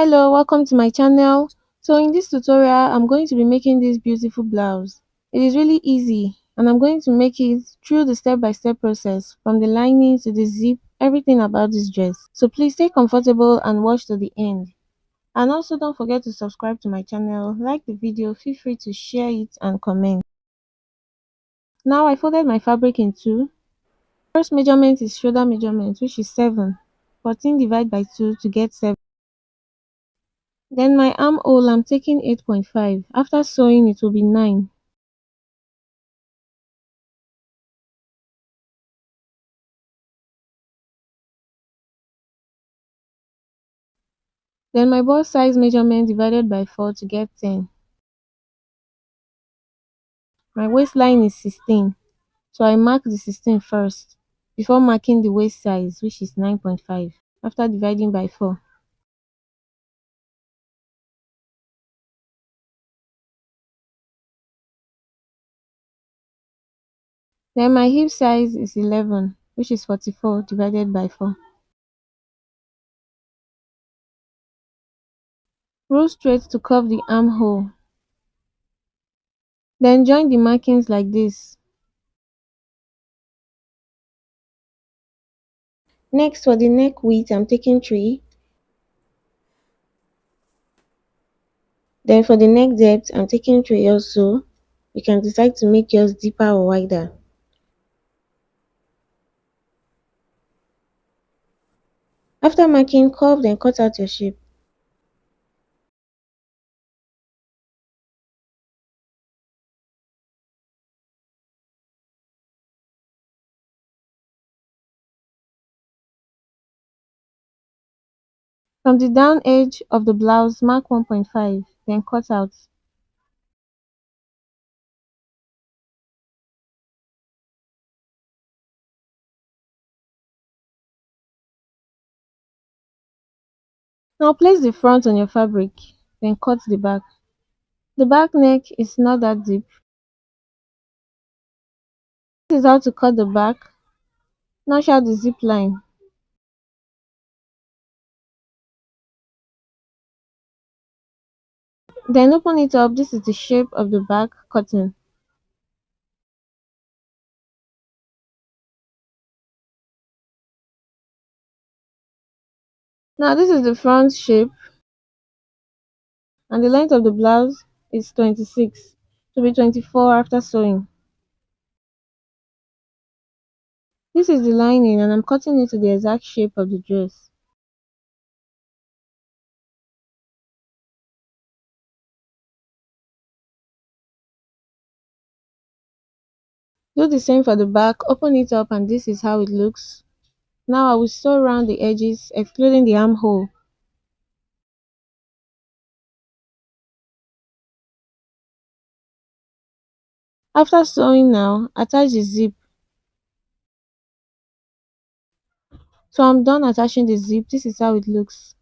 Hello, welcome to my channel. So in this tutorial, I'm going to be making this beautiful blouse. It is really easy and I'm going to make it through the step-by-step process from the lining to the zip, everything about this dress. So please stay comfortable and watch to the end. And also don't forget to subscribe to my channel, like the video, feel free to share it and comment. Now I folded my fabric in two. First measurement is shoulder measurement, which is 7. 14 divided by 2 to get 7. Then my armhole, I'm taking 8.5. After sewing, it will be 9. Then my bust size measurement divided by 4 to get 10. My waistline is 16. So I mark the 16 first before marking the waist size, which is 9.5. After dividing by 4. Then my hip size is 11, which is 44 divided by 4. Roll straight to curve the armhole. Then join the markings like this. Next, for the neck width, I'm taking 3. Then for the neck depth, I'm taking 3 also. You can decide to make yours deeper or wider. After marking, curve, then cut out your shape. From the down edge of the blouse, mark 1.5, then cut out. Now place the front on your fabric, then cut the back. The back neck is not that deep. This is how to cut the back. Notch out the zip line. Then open it up. This is the shape of the back cutting. Now this is the front shape, and the length of the blouse is 26 to be 24 after sewing. This is the lining and I'm cutting it to the exact shape of the dress. Do the same for the back, open it up and this is how it looks. Now I will sew around the edges excluding the armhole. After sewing now, attach the zip. So I'm done attaching the zip. This is how it looks.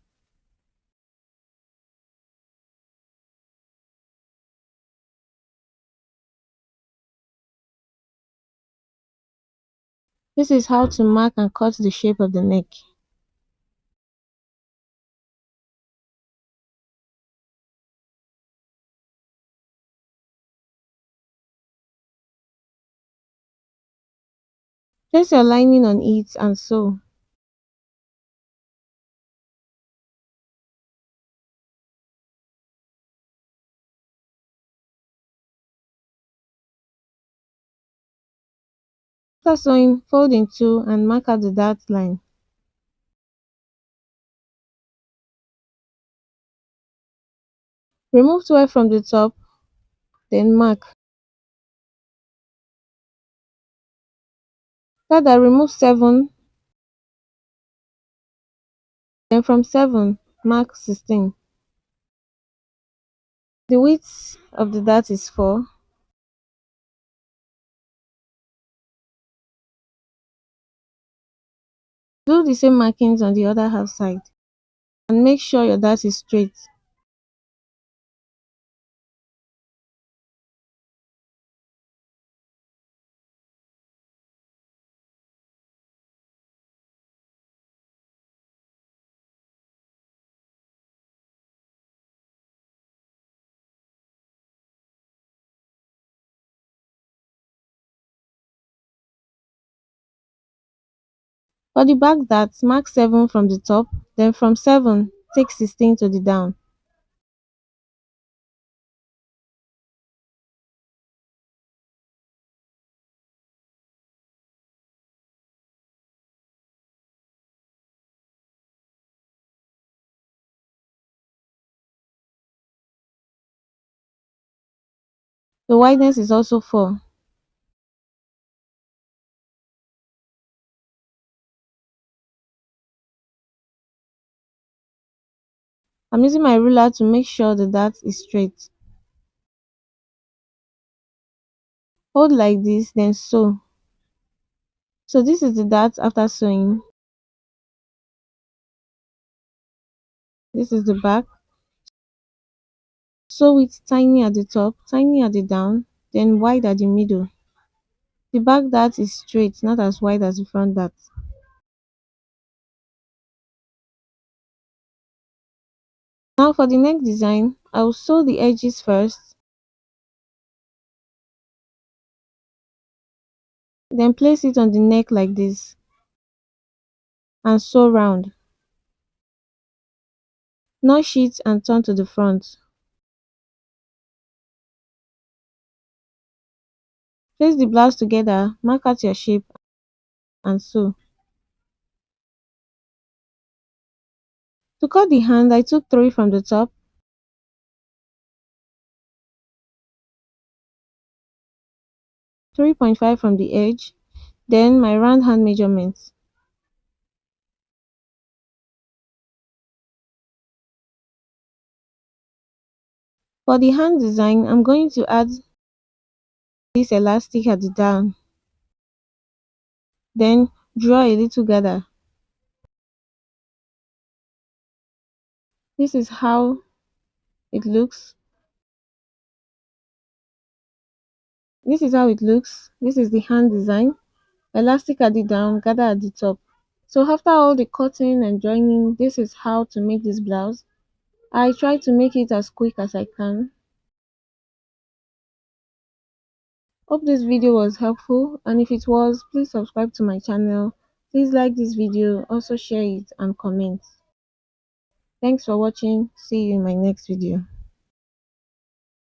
This is how to mark and cut the shape of the neck. Place your lining on it and sew. After sewing, fold in two and mark out the dart line. Remove 12 from the top, then mark. After that, remove 7, then from 7, mark 16. The width of the dart is 4. Do the same markings on the other half side and make sure your dart is straight. For the back dart, mark 7 from the top, then from 7, take 16 to the down. The wideness is also 4. I'm using my ruler to make sure the dart is straight. Hold like this, then sew. So this is the dart after sewing. This is the back. Sew it tiny at the top, tiny at the down, then wide at the middle. The back dart is straight, not as wide as the front dart. Now for the neck design, I will sew the edges first, then place it on the neck like this and sew round. Notch it and turn to the front. Place the blouse together, mark out your shape and sew. To cut the hand, I took 3 from the top, 3.5 from the edge, then my round hand measurements. For the hand design, I'm going to add this elastic at the down, then draw a little gather. This is how it looks. This is how it looks. This is the hand design. Elastic at the down, gather at the top. So after all the cutting and joining, this is how to make this blouse. I try to make it as quick as I can. Hope this video was helpful, and if it was, please subscribe to my channel. Please like this video, also share it and comment. Thanks for watching. See you in my next video.